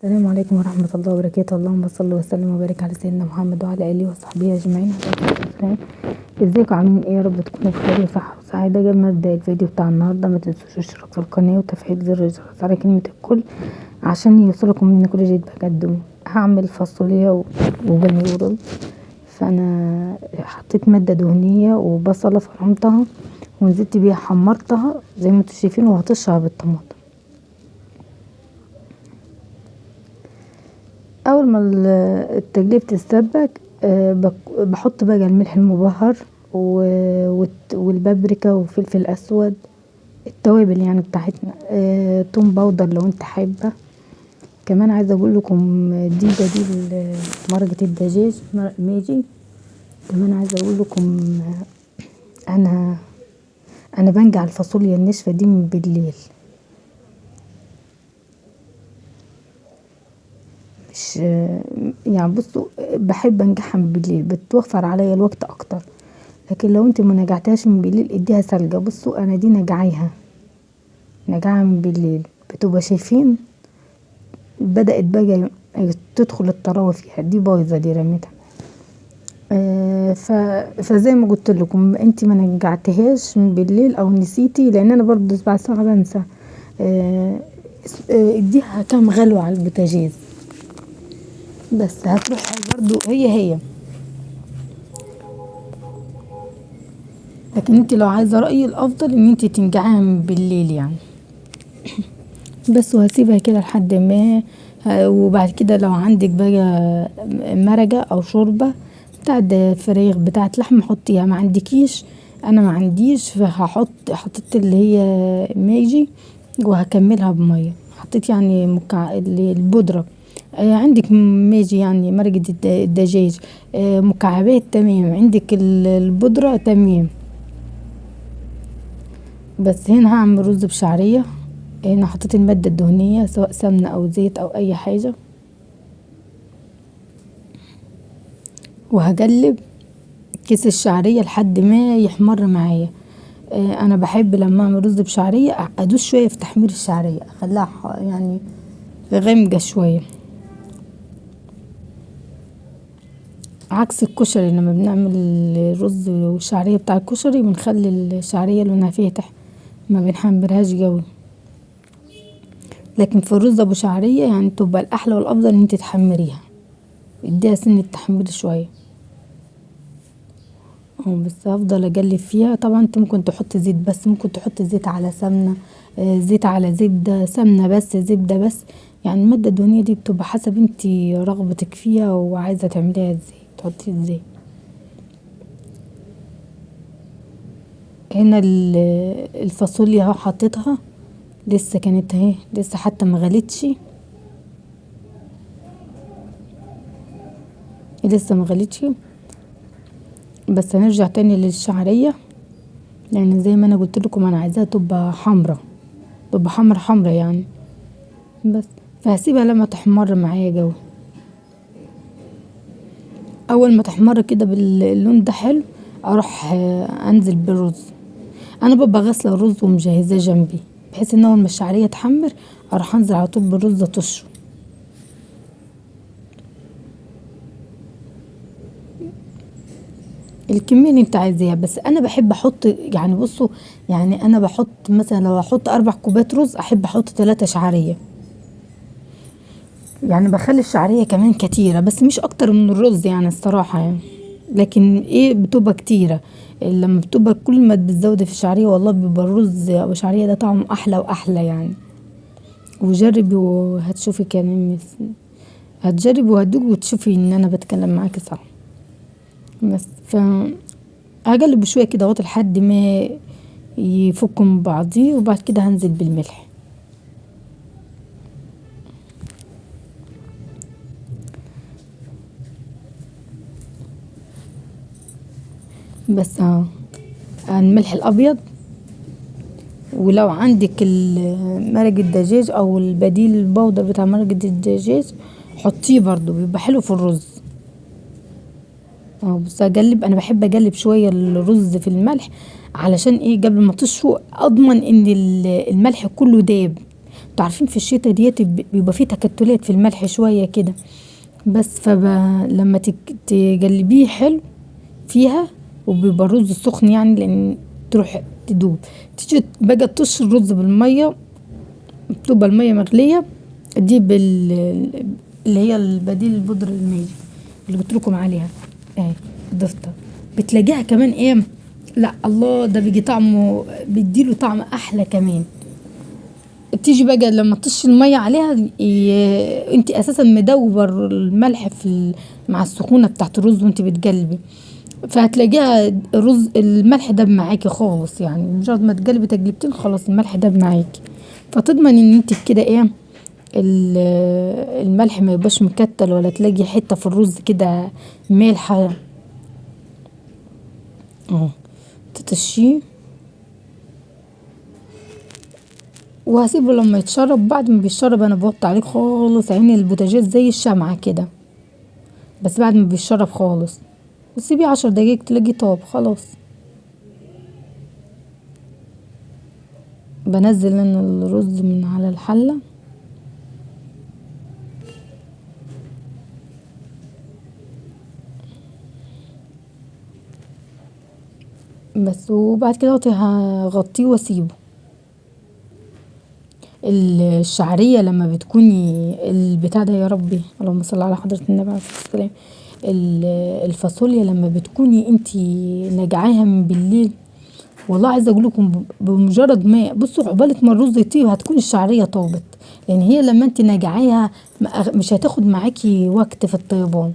السلام عليكم ورحمة الله وبركاته. اللهم صل وسلم وبارك على سيدنا محمد وعلى آله وصحبه أجمعين. ازيكم عاملين ايه؟ يا رب تكونوا بخير وصحة وسعادة. قبل ما ابدأ الفيديو بتاع النهارده ما تنسوش الاشتراك في القناة وتفعيل زر الجرس على كلمة الكل عشان يوصلكم مني كل جديد بقدمه. هعمل فاصوليا وبني ورز. فانا حطيت مادة دهنية وبصلة فرمتها ونزلت بيها حمرتها زي ما انتوا شايفين وهطشها بالطماطم. اول ما التقلية بتتسبك بحط بقى الملح المبهر والبابريكا وفلفل اسود، التوابل يعني بتاعتنا، توم باودر لو انت حابه. كمان عايزه اقول لكم دي بديل مرقه الدجاج ماجي. كمان عايزه اقول لكم انا بنقع الفاصوليا الناشفه دي من بالليل، مش يعني بصوا بحب انقعها من بالليل، بتوفر عليا الوقت اكتر. لكن لو انت ما نقعتهاش من بالليل اديها سلقه. بصوا انا دي نقعيها من بالليل، بتبقى شايفين بدأت بقى تدخل الطراوه فيها. دي بايظه دي رميتها. فزي ما قلت لكم انت ما نقعتهاش من بالليل او نسيتي، لان انا برضو بعد ساعه بنسى. اديها كام غلوه على البوتاجاز بس هتروح برضو هي. لكن انت لو عايزه رأيي الافضل ان انت تنقعيها من بالليل يعني بس. وهسيبها كده لحد ما وبعد كده لو عندك بقى مرقه او شوربه بتاعت فراخ بتاعت لحمه حطيها. ما عندكيش، انا ما عنديش، حطيت اللي هي ماجي وهكملها بميه. حطيت يعني البودره. عندك ماجي يعني مرقه الدجاج مكعبات تمام، عندك البودره تمام. بس هنا هعمل رز بشعريه. هنا حطيت المادة الدهنية سواء سمنة او زيت او اي حاجة، وهقلب كيس الشعرية لحد ما يحمر معايا. انا بحب لما اعمل رز بشعرية ادوس شوية في تحمير الشعرية، اخليها يعني غامقة شوية، عكس الكشري. لما بنعمل رز والشعرية بتاع الكشري بنخلي الشعرية لونها فاتح، ما بنحمرهاش قوي. لكن في الرز ابو شعرية يعني تبقى الاحلى والافضل ان انت تحمريها، اديها سن التحمير شوية. بس هفضل اقلب فيها. طبعا انت ممكن تحط زيت، بس ممكن تحط زيت على سمنة، زيت على زبدة، سمنة بس، زبدة بس. يعني المادة الدهنية دي بتبقى حسب انت رغبتك فيها وعايزة تعمليها ازاي تحطي ازاي. هنا الفاصوليا اهو حطيتها لسه، كانت اهي لسه حتى ما غلتش، لسه ما غلتش. بس هنرجع تاني للشعرية، لان زي ما انا قلت لكم انا عايزاها تبقى حمرا، تبقى حمرا يعني. بس فهسيبها لما تحمر معايا جو. اول ما تحمر كده باللون ده حلو اروح انزل بالرز. انا ببقى غاسله الرز ومجهزاه جنبي، بحيث ان اول ما الشعريه تحمر اروح انزل على طول بالرز اطشه. الكميه اللي انت عايزاها. بس انا بحب احط يعني بصوا، يعني انا بحط مثلا لو احط 4 كوبات رز احب احط 3 شعريه، يعني بخلي الشعريه كمان كتيره بس مش اكتر من الرز يعني الصراحه يعني. لكن ايه بتبقى كتيره. لما بتبقى كل ما بتزودي في الشعريه والله بيبقى الرز او الشعريه ده طعمه احلى واحلى يعني. وجربي وهتشوفي كمان، هتجربي وهتدوقي وتشوفي ان انا بتكلم معاكي صح. بس هقلب شويه كده اهوت لحد ما يفكوا من بعضيه، وبعد كده هنزل بالملح. بس الملح الابيض. ولو عندك مرق الدجاج او البديل البودر بتاع مرق الدجاج حطيه برضو بيبقى حلو في الرز. بس اقلب، انا بحب اقلب شويه الرز في الملح علشان ايه؟ قبل ما تشوي اضمن ان الملح كله داب، عارفين في الشتا ديت بيبقى فيه تكتلات في الملح شوية كده، بس لما تجلبيه حلو فيها، وبيبقى الرز سخن يعني لان تروح تدوب. تيجي بقى تطش الرز بالمية، بتبقى المية مغلية، دي اللي هي البديل البودرة الماجي اللي قلتلكم عليها اهي، ضفتها بتلاقيها كمان ايه، لا الله ده بيجي طعمه، بيديله طعم احلى كمان. تيجي بقى لما تطش المية عليها انت اساسا مدوبة الملح مع السخونة بتاعت الرز وانت بتقلبي، فهتلاقيها الرز الملح داب معاكي خالص، يعني مجرد ما تقلبي تقلبتين خلاص الملح داب معاكي، فتضمن ان انت كده ايه الملح ما يبقاش مكتل، ولا تلاقي حتة في الرز كده مالحة اهو. تطشيه وهسيبه لما يتشرب. بعد ما بيتشرب انا بوطي عليه خالص، عين البوتاجاز زي الشمعة كده، بس بعد ما بيتشرب خالص وسيبيه 10 دقايق تلاقيه طاب خلاص. بنزل انا الرز من على الحلة بس، وبعد كده هغطيه واسيبه. الشعرية لما بتكوني البتاع ده، يا ربي اللهم صل على حضرة النبي عليه الصلاة والسلام، الفاصوليا لما بتكوني انتي نجعاها من بالليل، والله عايزه اقول لكم بمجرد ما بصوا عقبالة ما الرز يطيب هتكون الشعرية طابت، لان هي لما انتي نجعاها مش هتاخد معاكي وقت في الطيبان،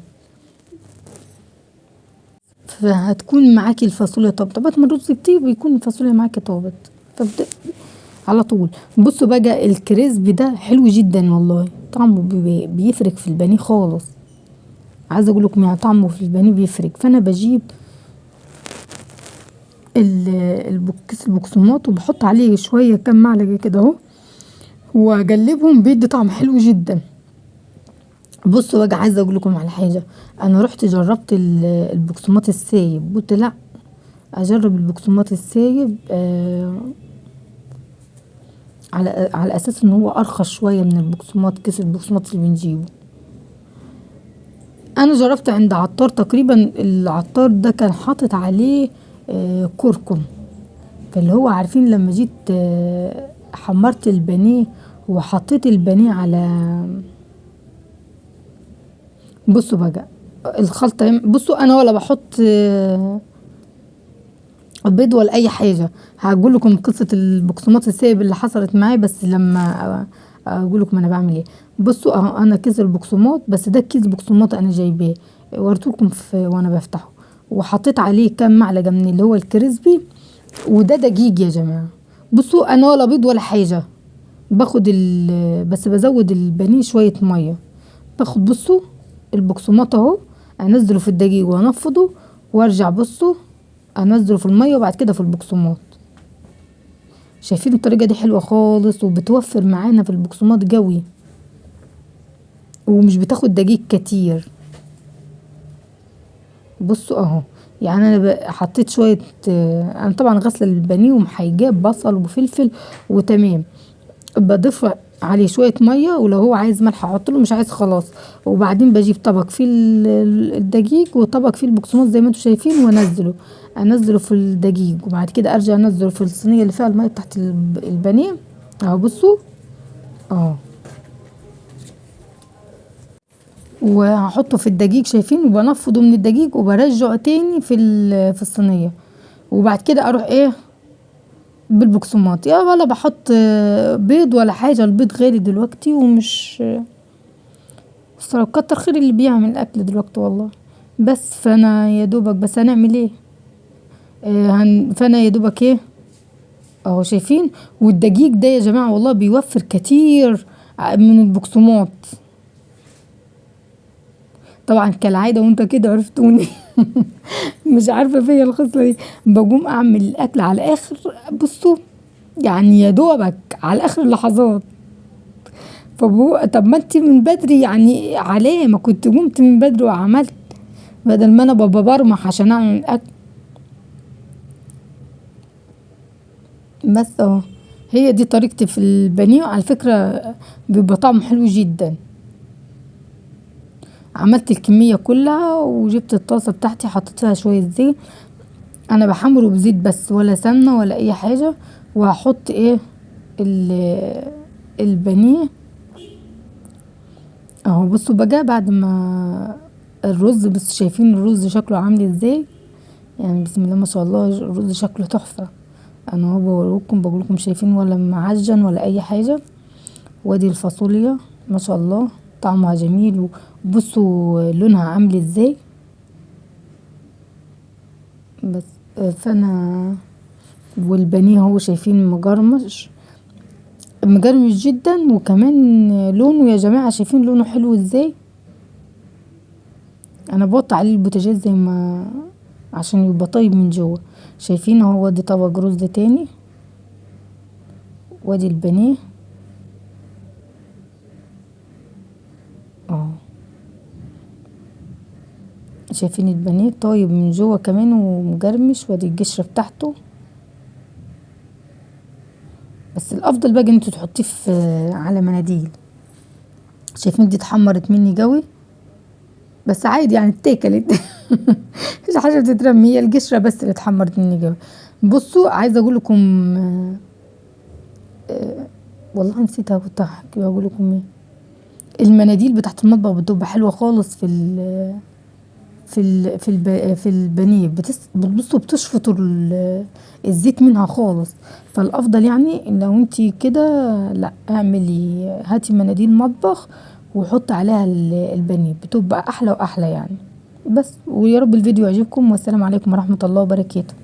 فهتكون معاكي الفاصوليا طابت. طبعا ما الرز يطيب ويكون الفاصوليا معاكي طابت على طول. بصوا بقى الكريسبي ده حلو جدا والله، طعمه بيفرق في البانيه خالص، عايزه اقول لكم يعني طعمه في البانيه بيفرق. فانا بجيب كيس البقسماط وبحط عليه شويه كام معلقه كده اهو، واقلبهم بيدي طعم حلو جدا. بصوا بقى عايزه اقول لكم على حاجه، انا رحت جربت البقسماط السايب، قلت لا اجرب البقسماط السايب على اساس ان هو ارخص شويه من البقسماط، كيس البقسماط اللي بنجيبه. انا جربت عند عطار تقريبا، العطار ده كان حاطط عليه كركم، فاللي هو عارفين لما جيت حمرت البانيه وحطيت البانيه على، بصوا بقى الخلطه، بصوا انا ولا بحط بيض ولا اي حاجه. هقول لكم قصه البقسماط السايب اللي حصلت معايا بس لما اقول لكم انا بعمل ايه. بصوا اهو انا كيس البقسماط، بس ده كيس بقسماط انا جايباه وريتلكم وانا بفتحه، وحطيت عليه كام معلقه من اللي هو الكريسبي، وده دقيق يا جماعه. بصوا انا ولا بيض ولا حاجه، باخد بس بزود البانيه شويه ميه، باخد بصوا البقسماط اهو انزله في الدقيق وانفضه، وارجع بصوا انزله في الميه وبعد كده في البقسماط. شايفين الطريقه دي حلوه خالص، وبتوفر معانا في البقسماط قوي، ومش بتاخد دقيق كتير. بصوا اهو يعني انا حطيت شويه انا طبعا غسله البانيه ومحيجاه بصل وفلفل وتمام، بضيف عليه شويه ميه، ولو هو عايز ملح احط له، مش عايز خلاص. وبعدين بجيب طبق فيه الدقيق وطبق فيه البقسماط زي ما انتم شايفين، انزله في الدقيق، وبعد كده ارجع انزله في الصينيه اللي فيها الميه بتاعت البانيه اهو. بصوا اهو، وهحطه في الدقيق شايفين، وبنفضه من الدقيق وبرجعه تاني في الصينيه، وبعد كده اروح ايه بالبقسماط. يا ولا بحط بيض ولا حاجه، البيض غالي دلوقتي ومش الصراحه، كتر خير اللي بيعمل اكل دلوقتي والله. بس فانا يا دوبك، بس هنعمل ايه فانا يا دوبك ايه اهو شايفين. والدقيق ده يا جماعه والله بيوفر كتير من البقسماط، طبعا كالعاده وانت كده عرفتوني مش عارفه فيا الخصله دي، بقوم اعمل الاكل على اخر، بصوا يعني يا دوبك على اخر اللحظات. طب ما انت من بدري يعني عليه، ما كنت قمت من بدري وعملت، بدل ما انا بابا برمح عشان اعمل اكل. بس اهو هي دي طريقتي في البانيه، على فكرة بيبقى طعمه حلو جدا. عملت الكمية كلها وجبت الطاسة بتاعتي حطيت فيها شوية زيت. انا بحمره بزيت بس ولا سمنة ولا اي حاجة. وهحط ايه البانيه اهو. بصوا بقى بعد ما الرز، بس شايفين الرز شكله عامل ازاي؟ يعني بسم الله ما شاء الله الرز شكله تحفة. انا هو بوريكم بقول لكم شايفين ولا معجن ولا اي حاجة. وادي الفاصوليا ما شاء الله طعمها جميل. وبصوا لونها عامل ازاي. بس فانا والبانيه هو شايفين مجرمش جدا. وكمان لونه يا جماعة شايفين لونه حلو ازاي. انا بقطع عليه البوتاجاز زي ما عشان يبقى طيب من جوه. شايفين اهو. دي طبق رز تاني. وادي البانيه اه. شايفين البانيه طيب من جوه كمان ومجرمش. وادي القشره بتاعته. بس الافضل بقى انتوا تحطيه في على مناديل. شايفين دي اتحمرت مني قوي بس عادي يعني اتاكلت. مفيش حاجه بتترمي، هي القشره بس اللي اتحمرت مني قوي. بصوا عايزه اقول لكم والله نسيتها كنت هحكي واقول لكم ايه. المناديل بتاعت المطبخ بتبقى حلوه خالص في البانيه. بتبصوا بتشفطوا الزيت منها خالص. فالافضل يعني لو انتي كده لا اعملي هاتي مناديل مطبخ وحطي عليها البانيه بتبقى احلى واحلى يعني. بس ويا رب الفيديو يعجبكم والسلام عليكم ورحمة الله وبركاته.